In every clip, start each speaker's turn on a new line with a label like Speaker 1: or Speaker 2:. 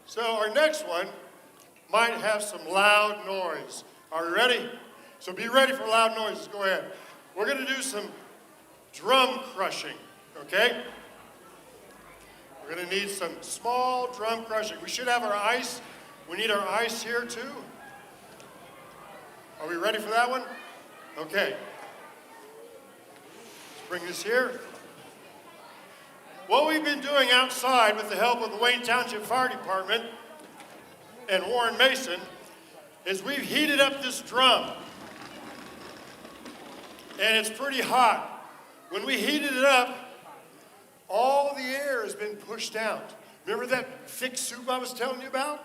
Speaker 1: So our next one might have some loud noise. Are you ready? So be ready for loud noises. Go ahead. We're going to do some drum crushing, okay? We're going to need some small drum crushing. We should have our ice. We need our ice here too. Are we ready for that one? Okay. Let's bring this here. What we've been doing outside with the help of the Wayne Township Fire Department and Warren Mason is we've heated up this drum. And it's pretty hot. When we heated it up, all the air has been pushed out. Remember that thick soup I was telling you about?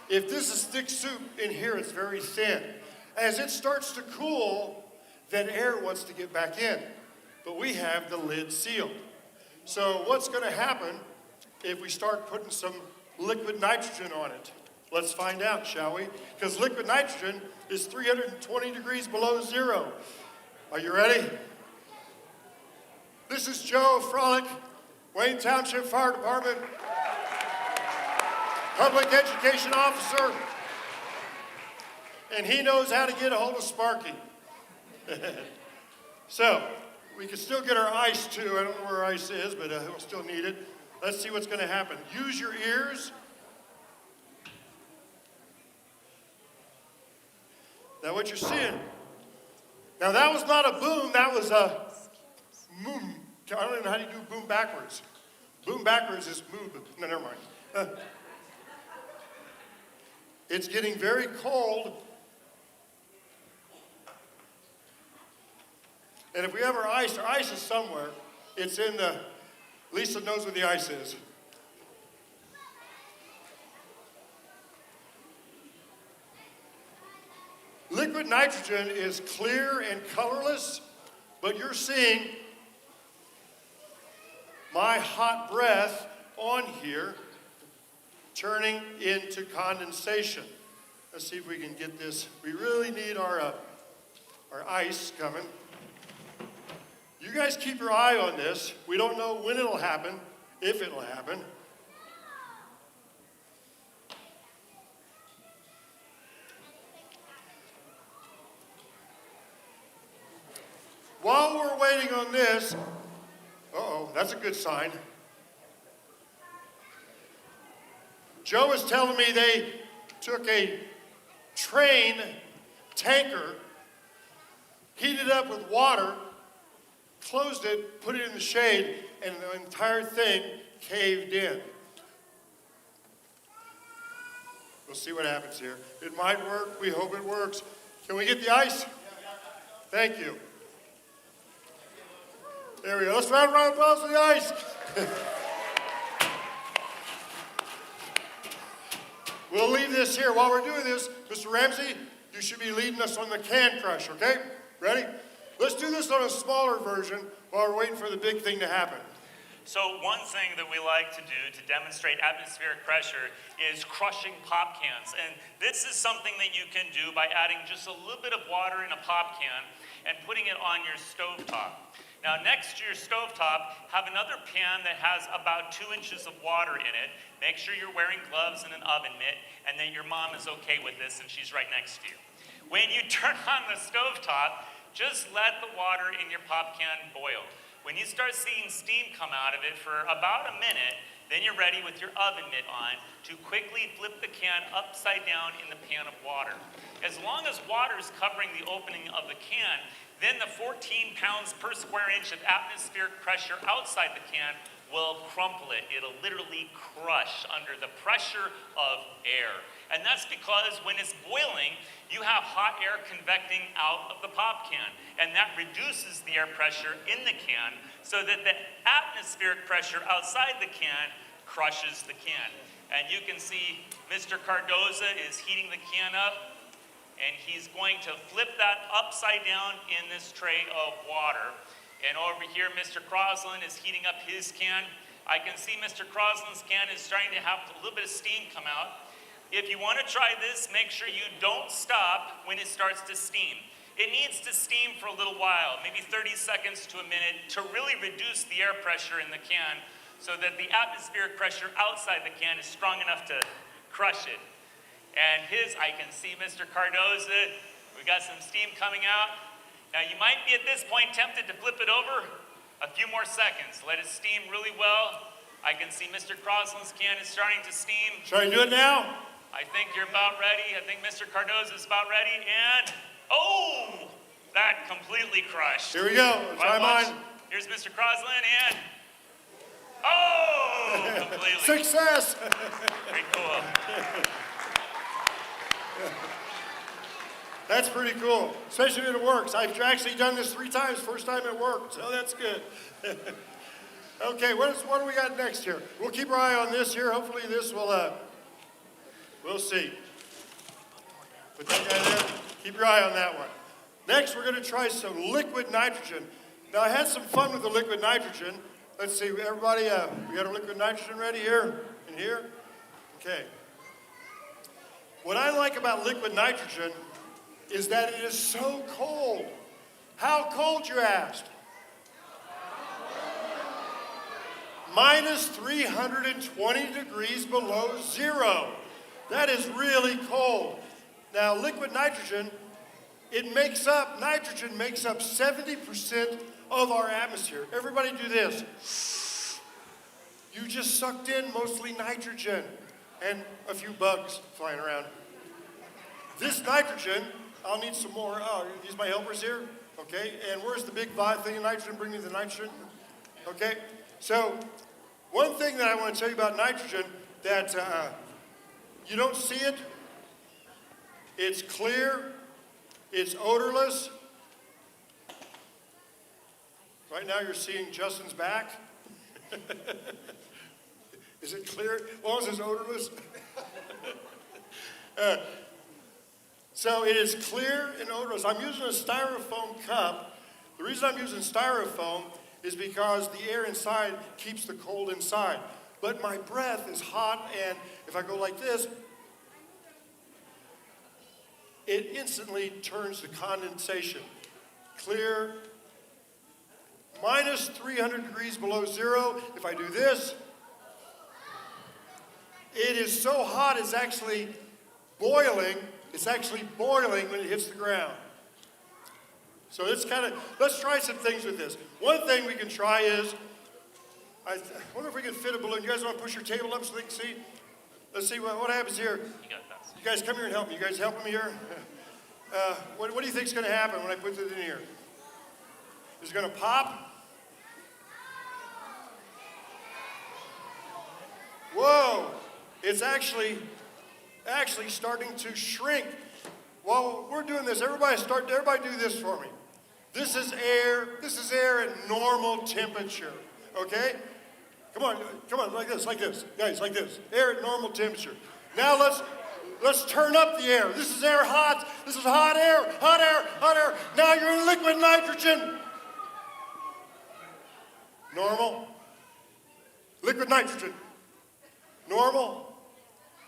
Speaker 1: If this is thick soup, in here it's very thin. As it starts to cool, then air wants to get back in. But we have the lid sealed. So what's going to happen if we start putting some liquid nitrogen on it? Let's find out, shall we? Because liquid nitrogen is 320 degrees below zero. Are you ready? This is Joe Frolick, Wayne Township Fire Department, Public Education Officer, and he knows how to get a hold of Sparky. So, we can still get our ice too. I don't know where our ice is, but we'll still need it. Let's see what's going to happen. Use your ears. Now what you're seeing, now that was not a boom, that was a moom. I don't even know how you do boom backwards. Boom backwards is moom. No, never mind. It's getting very cold. And if we have our ice is somewhere. It's in the, Lisa knows where the ice is. Liquid nitrogen is clear and colorless, but you're seeing my hot breath on here turning into condensation. Let's see if we can get this. We really need our ice coming. You guys keep your eye on this. We don't know when it'll happen, if it'll happen. While we're waiting on this, that's a good sign. Joe was telling me they took a train tanker, heated it up with water, closed it, put it in the shade, and the entire thing caved in. We'll see what happens here. It might work. We hope it works. Can we get the ice? Thank you. There we go. Let's round of applause for the ice. We'll leave this here. While we're doing this, Mr. Ramsey, you should be leading us on the can crush, okay? Ready? Let's do this on a smaller version while we're waiting for the big thing to happen.
Speaker 2: So one thing that we like to do to demonstrate atmospheric pressure is crushing pop cans. And this is something that you can do by adding just a little bit of water in a pop can and putting it on your stovetop. Now next to your stovetop, have another pan that has about 2 inches of water in it. Make sure you're wearing gloves and an oven mitt, and that your mom is okay with this and she's right next to you. When you turn on the stovetop, just let the water in your pop can boil. When you start seeing steam come out of it for about a minute, then you're ready with your oven mitt on to quickly flip the can upside down in the pan of water. As long as water is covering the opening of the can, then the 14 pounds per square inch of atmospheric pressure outside the can will crumple it. It'll literally crush under the pressure of air. And that's because when it's boiling, you have hot air convecting out of the pop can. And that reduces the air pressure in the can so that the atmospheric pressure outside the can crushes the can. And you can see Mr. Cardoza is heating the can up, and he's going to flip that upside down in this tray of water. And over here, Mr. Crosslin is heating up his can. I can see Mr. Crosslin's can is starting to have a little bit of steam come out. If you want to try this, make sure you don't stop when it starts to steam. It needs to steam for a little while, maybe 30 seconds to a minute, to really reduce the air pressure in the can so that the atmospheric pressure outside the can is strong enough to crush it. And I can see Mr. Cardoza, we got some steam coming out. Now you might be at this point tempted to flip it over. A few more seconds, let it steam really well. I can see Mr. Crosslin's can is starting to steam.
Speaker 1: Shall I do it now?
Speaker 2: I think you're about ready. I think Mr. Cardoza is about ready. And, oh, that completely crushed.
Speaker 1: Here we go. Try mine.
Speaker 2: Here's Mr. Crosslin and, oh, completely.
Speaker 1: Success.
Speaker 2: Very cool.
Speaker 1: That's pretty cool, especially if it works. I've actually done this 3 times. First time it worked, so that's good. Okay, what do we got next here? We'll keep our eye on this here. Hopefully this will, we'll see. Put that guy there. Keep your eye on that one. Next, we're going to try some liquid nitrogen. Now, I had some fun with the liquid nitrogen. Let's see, everybody, we got our liquid nitrogen ready here and here? Okay. What I like about liquid nitrogen is that it is so cold. How cold, you asked? Minus 320 degrees below zero. That is really cold. Now, liquid nitrogen, nitrogen makes up 70% of our atmosphere. Everybody do this. You just sucked in mostly nitrogen and a few bugs flying around. This nitrogen, I'll need some more. Oh, use my helpers here. Okay, and where's the big thing of nitrogen? Bring me the nitrogen. Okay, so one thing that I want to tell you about nitrogen that you don't see it. It's clear. It's odorless. Right now you're seeing Justin's back. Is it clear? As long as it's odorless. So it is clear and odorless. I'm using a styrofoam cup. The reason I'm using styrofoam is because the air inside keeps the cold inside. But my breath is hot, and if I go like this, it instantly turns to condensation. Clear, minus 300 degrees below zero. If I do this, it is so hot it's actually boiling. It's actually boiling when it hits the ground. So it's let's try some things with this. One thing we can try is, I wonder if we can fit a balloon. You guys want to push your table up so they can see? Let's see what happens here. You guys come here and help me. You guys helping me here? What do you think is going to happen when I put this in here? Is it going to pop? Whoa! It's actually starting to shrink. While we're doing this, everybody do this for me. This is air at normal temperature. Okay? Come on, like this, guys, like this. Air at normal temperature. Now let's turn up the air. This is air hot. This is hot air, hot air, hot air. Now you're in liquid nitrogen. Normal. Liquid nitrogen. Normal.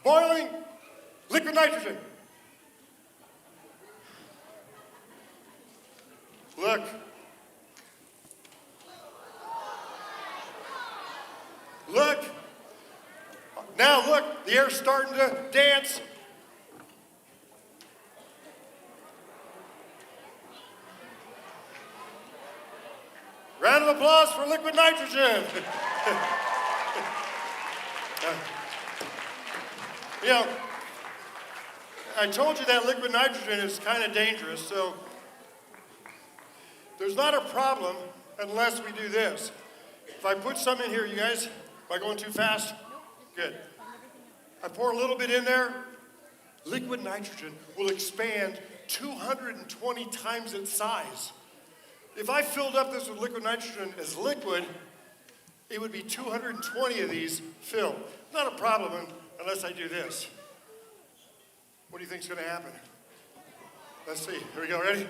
Speaker 1: Boiling. Liquid nitrogen. Look. Look. Now look, the air's starting to dance. Round of applause for liquid nitrogen. You know, I told you that liquid nitrogen is kind of dangerous, so there's not a problem unless we do this. If I put some in here, you guys, am I going too fast? Good. I pour a little bit in there. Liquid nitrogen will expand 220 times its size. If I filled up this with liquid nitrogen as liquid, it would be 220 of these filled. Not a problem unless I do this. What do you think is going to happen? Let's see. Here we go. Ready?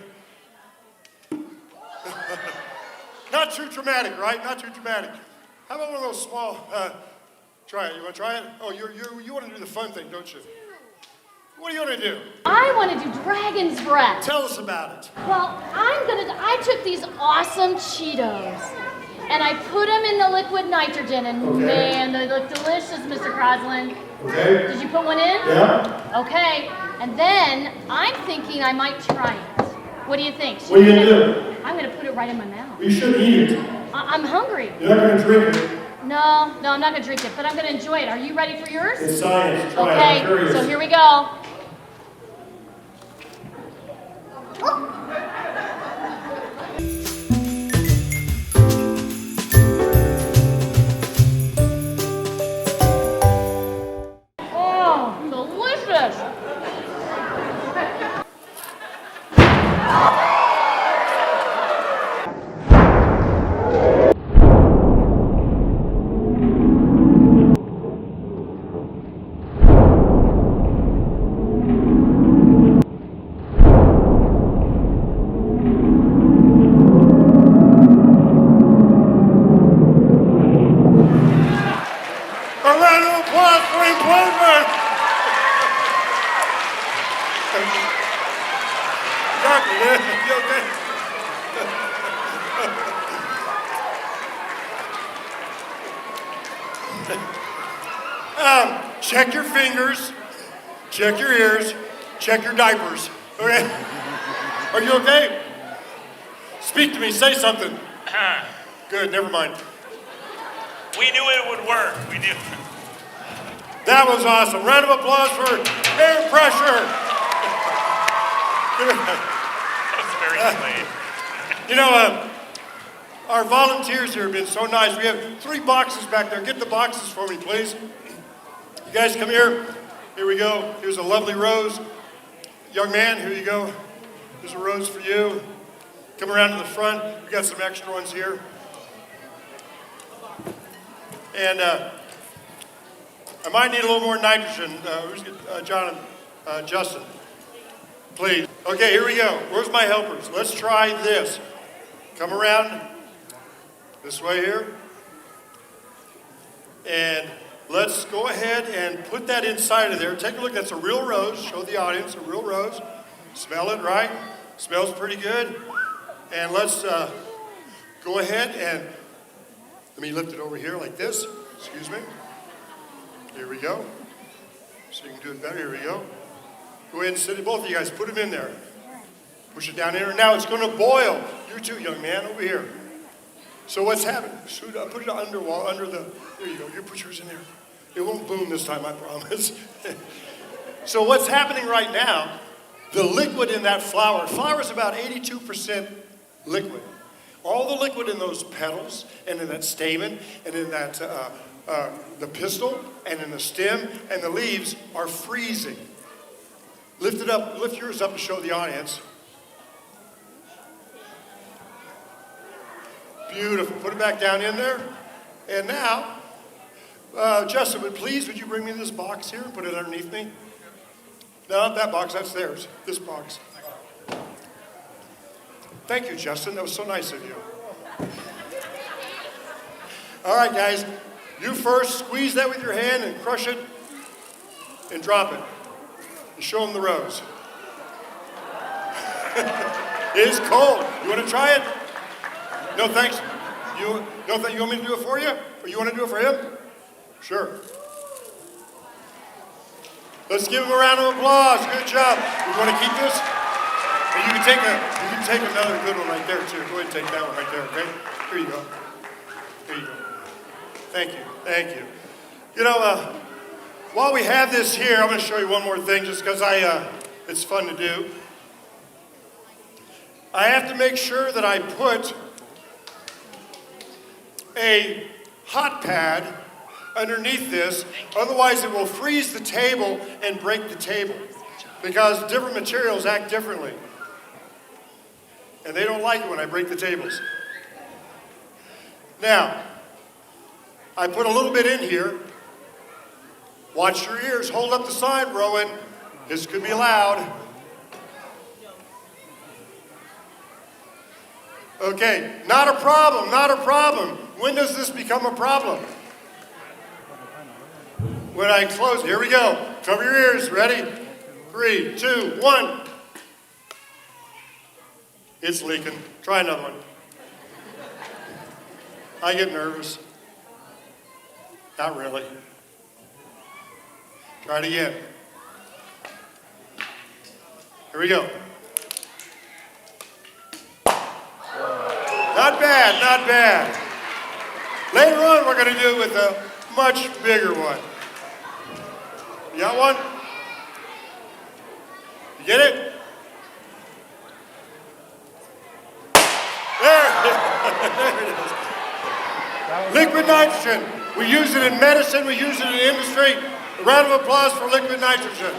Speaker 1: Not too dramatic, right? Not too dramatic. How about one of those small? Try it. You want to try it? Oh, you want to do the fun thing, don't you? What do you want to do?
Speaker 3: I want to do dragon's breath.
Speaker 1: Tell us about it.
Speaker 3: Well, I took these awesome Cheetos, and I put them in the liquid nitrogen, and
Speaker 1: Okay.
Speaker 3: man, they look delicious, Mr. Crosslin.
Speaker 1: Okay.
Speaker 3: Did you put one in?
Speaker 1: Yeah.
Speaker 3: Okay, and then I'm thinking I might try it. What do you think?
Speaker 1: What are you gonna do?
Speaker 3: I'm gonna put it right in my mouth.
Speaker 1: You shouldn't eat it.
Speaker 3: I'm hungry.
Speaker 1: You're not gonna drink it.
Speaker 3: No, I'm not gonna drink it, but I'm gonna enjoy it. Are you ready for yours?
Speaker 1: It's science. Try it. I'm
Speaker 3: Okay,
Speaker 1: curious.
Speaker 3: so here we go. Oh, delicious.
Speaker 1: A round of applause for employment. Doctor, you okay? Check your fingers, check your ears, check your diapers. Okay? Are you okay? Speak to me, say something. Good, never mind.
Speaker 2: We knew it would work. We knew.
Speaker 1: That was awesome. Round of applause for air pressure.
Speaker 2: That was very delayed.
Speaker 1: You know, our volunteers here have been so nice. We have 3 boxes back there. Get the boxes for me, please. You guys come here. Here we go. Here's a lovely rose. Young man, here you go. Here's a rose for you. Come around to the front. We got some extra ones here. And I might need a little more nitrogen. John, Justin, please. Okay, here we go. Where's my helpers? Let's try this. Come around this way here. And let's go ahead and put that inside of there. Take a look. That's a real rose. Show the audience a real rose. Smell it, right? Smells pretty good. And let's go ahead and let me lift it over here like this. Excuse me. Here we go. So you can do it better. Here we go. Go ahead and sit it. Both of you guys, put them in there. Push it down in there. Now it's going to boil. You too, young man, over here. So what's happening? Put it under the, there you go. You put yours in there. It won't boom this time, I promise. So what's happening right now, the liquid in that flower is about 82% liquid. All the liquid in those petals and in that stamen and in that the pistil and in the stem and the leaves are freezing. Lift it up, lift yours up to show the audience. Beautiful. Put it back down in there. And now, Justin, would you bring me this box here and put it underneath me? No, not that box, that's theirs. This box. Thank you, Justin. That was so nice of you. All right, guys. You first squeeze that with your hand and crush it and drop it. And show them the rose. It's cold. You want to try it? No, thanks. You want me to do it for you? Or you want to do it for him? Sure. Let's give him a round of applause. Good job. You want to keep this? And you can take another good one right there too. Go ahead and take that one right there, okay? Here you go. Here you go. Thank you. Thank you. You know, while we have this here, I'm going to show you one more thing just because it's fun to do. I have to make sure that I put a hot pad underneath this, otherwise it will freeze the table and break the table because different materials act differently. And they don't like it when I break the tables. Now, I put a little bit in here. Watch your ears. Hold up the sign, Rowan. This could be loud. Okay, not a problem, not a problem. When does this become a problem? When I close, here we go. Cover your ears, ready? 3, 2, 1. It's leaking. Try another one. I get nervous. Not really. Try it again. Here we go. Not bad, not bad. Later on, we're going to do it with a much bigger one. You got one? You get it? There it is. Liquid nitrogen. We use it in medicine. We use it in industry. A round of applause for liquid nitrogen.